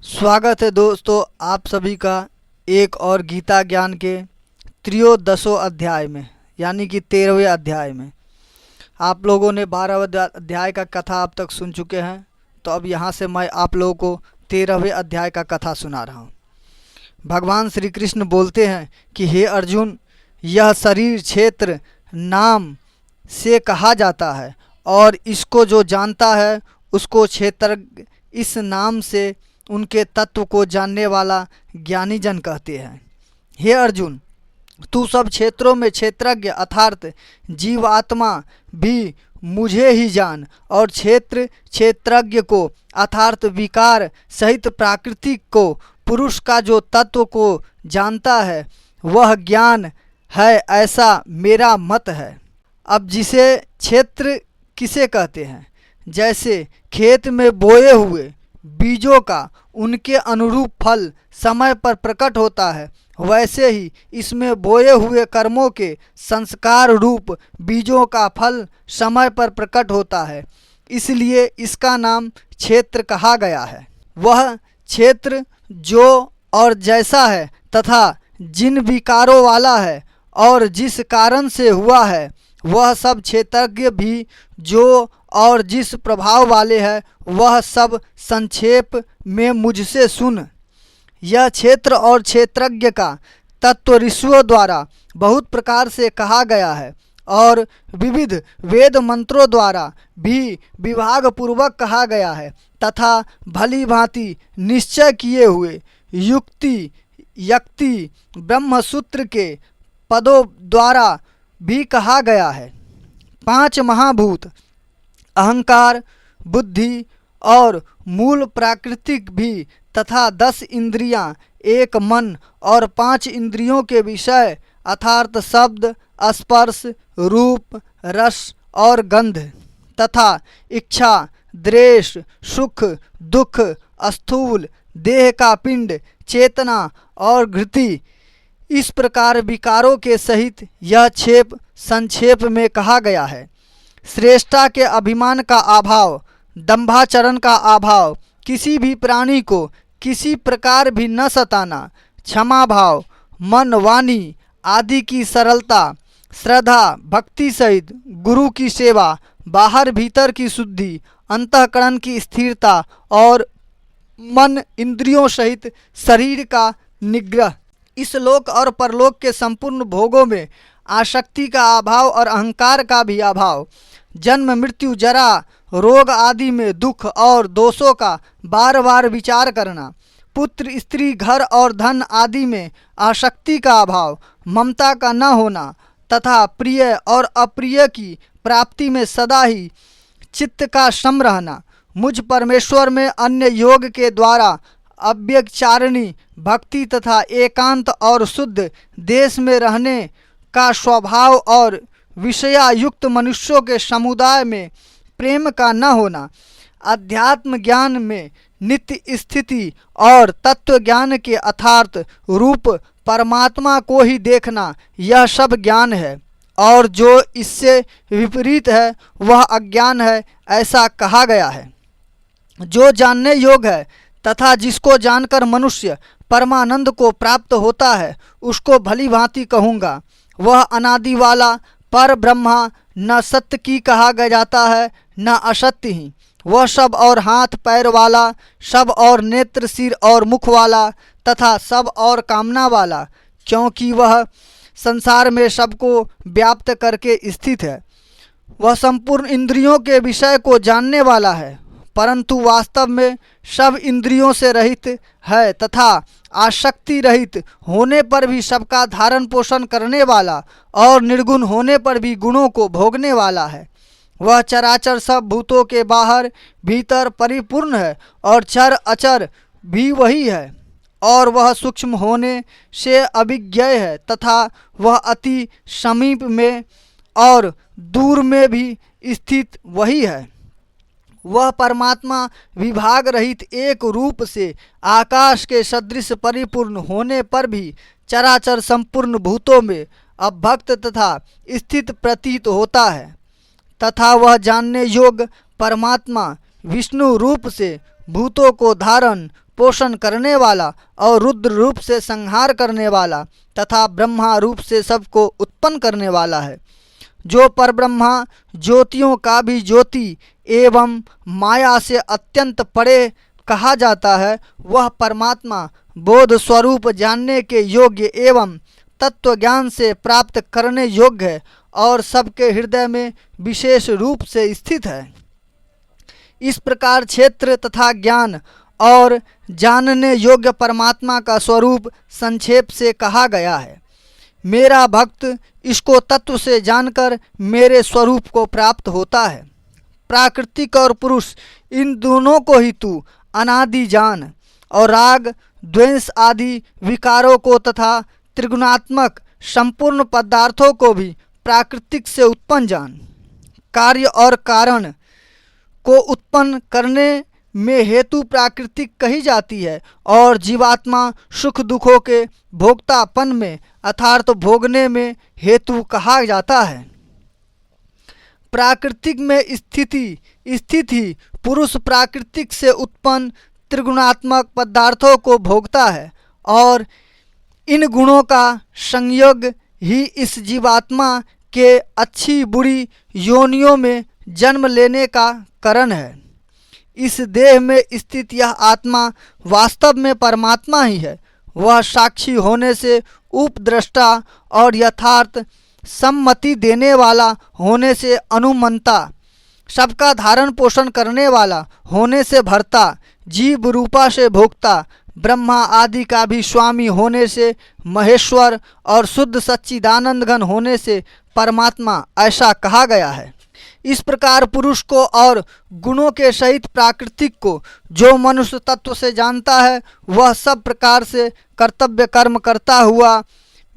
स्वागत है दोस्तों आप सभी का एक और गीता ज्ञान के त्रयोदशों अध्याय में यानी कि 13वें अध्याय में। आप लोगों ने 12वें अध्याय का कथा अब तक सुन चुके हैं, तो अब यहाँ से मैं आप लोगों को 13वें अध्याय का कथा सुना रहा हूँ। भगवान श्री कृष्ण बोलते हैं कि हे अर्जुन, यह शरीर क्षेत्र नाम से कहा जाता है और इसको जो जानता है उसको क्षेत्रज्ञ इस नाम से उनके तत्व को जानने वाला ज्ञानी जन कहते हैं। हे अर्जुन, तू सब क्षेत्रों में क्षेत्रज्ञ अर्थात जीवात्मा भी मुझे ही जान और क्षेत्र क्षेत्रज्ञ को अर्थात विकार सहित प्राकृतिक को पुरुष का जो तत्व को जानता है वह ज्ञान है, ऐसा मेरा मत है। अब जिसे क्षेत्र किसे कहते हैं, जैसे खेत में बोए हुए बीजों का उनके अनुरूप फल समय पर प्रकट होता है, वैसे ही इसमें बोए हुए कर्मों के संस्कार रूप बीजों का फल समय पर प्रकट होता है, इसलिए इसका नाम क्षेत्र कहा गया है। वह क्षेत्र जो और जैसा है तथा जिन विकारों वाला है और जिस कारण से हुआ है, वह सब क्षेत्रज्ञ भी जो और जिस प्रभाव वाले हैं, वह सब संक्षेप में मुझसे सुन। यह क्षेत्र और क्षेत्रज्ञ का तत्व ऋषियों द्वारा बहुत प्रकार से कहा गया है और विविध वेद मंत्रों द्वारा भी विभाग पूर्वक कहा गया है तथा भली भांति निश्चय किए हुए युक्ति यक्ति ब्रह्मसूत्र के पदों द्वारा भी कहा गया है। 5 महाभूत अहंकार, बुद्धि और मूल प्राकृतिक भी तथा 10 इंद्रियां, एक मन और 5 इंद्रियों के विषय अर्थात शब्द, स्पर्श, रूप, रस और गंध तथा इच्छा, द्वेष, सुख, दुख, स्थूल देह का पिंड, चेतना और घृति, इस प्रकार विकारों के सहित यह क्षेप संक्षेप में कहा गया है। श्रेष्ठता के अभिमान का अभाव, दंभाचरण का अभाव, किसी भी प्राणी को किसी प्रकार भी न सताना, क्षमा भाव, मन वाणी आदि की सरलता, श्रद्धा भक्ति सहित गुरु की सेवा, बाहर भीतर की शुद्धि, अंतःकरण की स्थिरता और मन इंद्रियों सहित शरीर का निग्रह, इस लोक और परलोक के संपूर्ण भोगों में आसक्ति का अभाव और अहंकार का भी अभाव, जन्म मृत्यु जरा रोग आदि में दुख और दोषों का बार बार विचार करना, पुत्र स्त्री घर और धन आदि में आसक्ति का अभाव, ममता का न होना तथा प्रिय और अप्रिय की प्राप्ति में सदा ही चित्त का सम रहना, मुझ परमेश्वर में अन्य योग के द्वारा अव्यभिचारिणी भक्ति तथा एकांत और शुद्ध देश में रहने का स्वभाव और विषयायुक्त मनुष्यों के समुदाय में प्रेम का न होना, अध्यात्म ज्ञान में नित्य स्थिति और तत्व ज्ञान के अर्थात रूप परमात्मा को ही देखना, यह सब ज्ञान है और जो इससे विपरीत है वह अज्ञान है, ऐसा कहा गया है। जो जानने योग्य है तथा जिसको जानकर मनुष्य परमानंद को प्राप्त होता है उसको भली भांति कहूँगा। वह अनादि वाला पर ब्रह्मा न सत्य की कहा गया जाता है न असत्य ही, वह सब और हाथ पैर वाला, सब और नेत्र सिर और मुख वाला तथा सब और कामना वाला, क्योंकि वह संसार में सबको व्याप्त करके स्थित है। वह संपूर्ण इंद्रियों के विषय को जानने वाला है, परंतु वास्तव में सब इंद्रियों से रहित है तथा आसक्ति रहित होने पर भी सबका धारण पोषण करने वाला और निर्गुण होने पर भी गुणों को भोगने वाला है। वह चराचर सब भूतों के बाहर भीतर परिपूर्ण है और चर अचर भी वही है, और वह सूक्ष्म होने से अभिज्ञेय है तथा वह अति समीप में और दूर में भी स्थित वही है। वह परमात्मा विभाग रहित एक रूप से आकाश के सदृश परिपूर्ण होने पर भी चराचर संपूर्ण भूतों में अभक्त तथा स्थित प्रतीत होता है तथा वह जानने योग्य परमात्मा विष्णु रूप से भूतों को धारण पोषण करने वाला और रुद्र रूप से संहार करने वाला तथा ब्रह्मा रूप से सबको उत्पन्न करने वाला है। जो परब्रह्मा ज्योतियों का भी ज्योति एवं माया से अत्यंत परे कहा जाता है, वह परमात्मा बोध स्वरूप जानने के योग्य एवं तत्व ज्ञान से प्राप्त करने योग्य है और सबके हृदय में विशेष रूप से स्थित है। इस प्रकार क्षेत्र तथा ज्ञान और जानने योग्य परमात्मा का स्वरूप संक्षेप से कहा गया है। मेरा भक्त इसको तत्व से जानकर मेरे स्वरूप को प्राप्त होता है। प्राकृतिक और पुरुष इन दोनों को ही तू अनादि जान और राग द्वेष आदि विकारों को तथा त्रिगुणात्मक संपूर्ण पदार्थों को भी प्राकृतिक से उत्पन्न जान। कार्य और कारण को उत्पन्न करने में हेतु प्राकृतिक कही जाती है और जीवात्मा सुख दुखों के भोक्तापन में अर्थात भोगने में हेतु कहा जाता है। प्राकृतिक में स्थिति पुरुष प्राकृतिक से उत्पन्न त्रिगुणात्मक पदार्थों को भोगता है और इन गुणों का संयोग ही इस जीवात्मा के अच्छी बुरी योनियों में जन्म लेने का कारण है। इस देह में स्थित यह आत्मा वास्तव में परमात्मा ही है। वह साक्षी होने से उपद्रष्टा और यथार्थ सम्मति देने वाला होने से अनुमंता, सबका धारण पोषण करने वाला होने से भर्ता, जीव रूपा से भोक्ता, ब्रह्मा आदि का भी स्वामी होने से महेश्वर और शुद्ध सच्चिदानंद घन होने से परमात्मा ऐसा कहा गया है। इस प्रकार पुरुष को और गुणों के सहित प्राकृतिक को जो मनुष्य तत्व से जानता है, वह सब प्रकार से कर्तव्य कर्म करता हुआ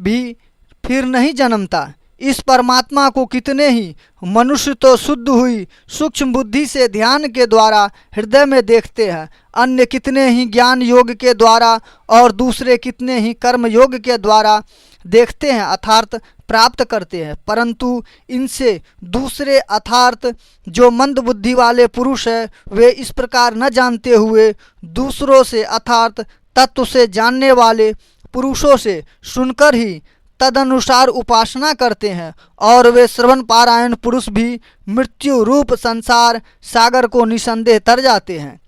भी फिर नहीं जन्मता। इस परमात्मा को कितने ही मनुष्य तो शुद्ध हुई सूक्ष्म बुद्धि से ध्यान के द्वारा हृदय में देखते हैं, अन्य कितने ही ज्ञान योग के द्वारा और दूसरे कितने ही कर्म योग के द्वारा देखते हैं अर्थात प्राप्त करते हैं। परंतु इनसे दूसरे अर्थात जो मंद बुद्धि वाले पुरुष हैं, वे इस प्रकार न जानते हुए दूसरों से अर्थात तत्व से जानने वाले पुरुषों से सुनकर ही तदनुसार उपासना करते हैं और वे श्रवण पारायण पुरुष भी मृत्यु रूप संसार सागर को निसंदेह तर जाते हैं।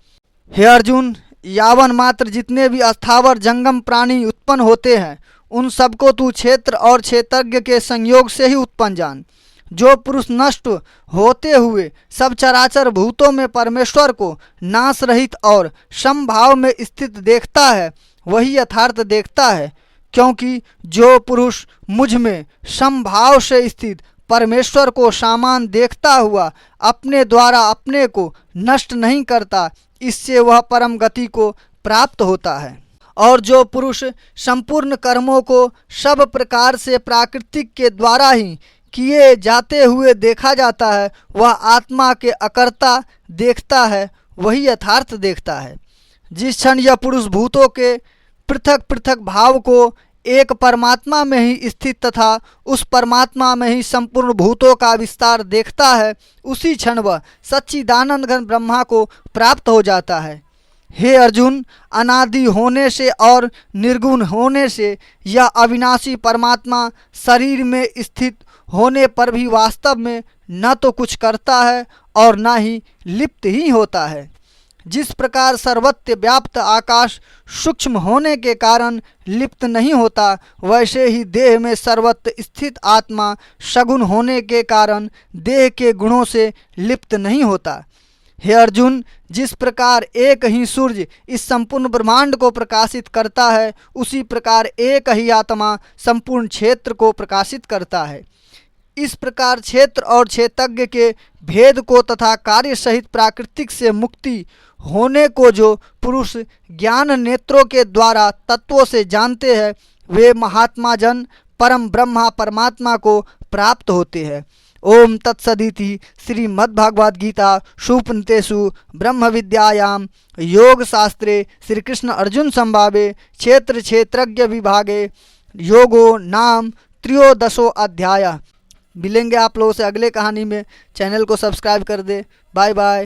हे अर्जुन, यावन मात्र जितने भी अस्थावर जंगम प्राणी उत्पन्न होते हैं, उन सबको तू क्षेत्र और क्षेत्रज्ञ के संयोग से ही उत्पन्न जान। जो पुरुष नष्ट होते हुए सब चराचर भूतों में परमेश्वर को नाश रहित और समभाव में स्थित देखता है, वही यथार्थ देखता है। क्योंकि जो पुरुष मुझ में समभाव से स्थित परमेश्वर को समान देखता हुआ अपने द्वारा अपने को नष्ट नहीं करता, इससे वह परम गति को प्राप्त होता है। और जो पुरुष संपूर्ण कर्मों को सब प्रकार से प्राकृतिक के द्वारा ही किए जाते हुए देखा जाता है, वह आत्मा के अकर्ता देखता है, वही यथार्थ देखता है। जिस क्षण यह पुरुष भूतों के पृथक पृथक भाव को एक परमात्मा में ही स्थित तथा उस परमात्मा में ही संपूर्ण भूतों का विस्तार देखता है, उसी क्षण वह सच्चिदानंद घन ब्रह्मा को प्राप्त हो जाता है। हे अर्जुन, अनादि होने से और निर्गुण होने से यह अविनाशी परमात्मा शरीर में स्थित होने पर भी वास्तव में न तो कुछ करता है और न ही लिप्त ही होता है। जिस प्रकार सर्वत्र व्याप्त आकाश सूक्ष्म होने के कारण लिप्त नहीं होता, वैसे ही देह में सर्वत्र स्थित आत्मा सगुण होने के कारण देह के गुणों से लिप्त नहीं होता। हे अर्जुन, जिस प्रकार एक ही सूर्य इस संपूर्ण ब्रह्मांड को प्रकाशित करता है, उसी प्रकार एक ही आत्मा संपूर्ण क्षेत्र को प्रकाशित करता है। इस प्रकार क्षेत्र और क्षेत्रज्ञ के भेद को तथा कार्य सहित प्राकृतिक से मुक्ति होने को जो पुरुष ज्ञान नेत्रों के द्वारा तत्वों से जानते हैं, वे महात्मा जन परम ब्रह्मा परमात्मा को प्राप्त होते हैं। ओम तत्सदिति श्रीमद्भागवत गीता सुपनिषत्सु ब्रह्म विद्यायां योग शास्त्रे श्री कृष्ण अर्जुन संवादे क्षेत्र क्षेत्रज्ञ विभागे योगो नाम 13 अध्याय। मिलेंगे आप लोगों से अगले कहानी में। चैनल को सब्सक्राइब कर दे। Bye bye.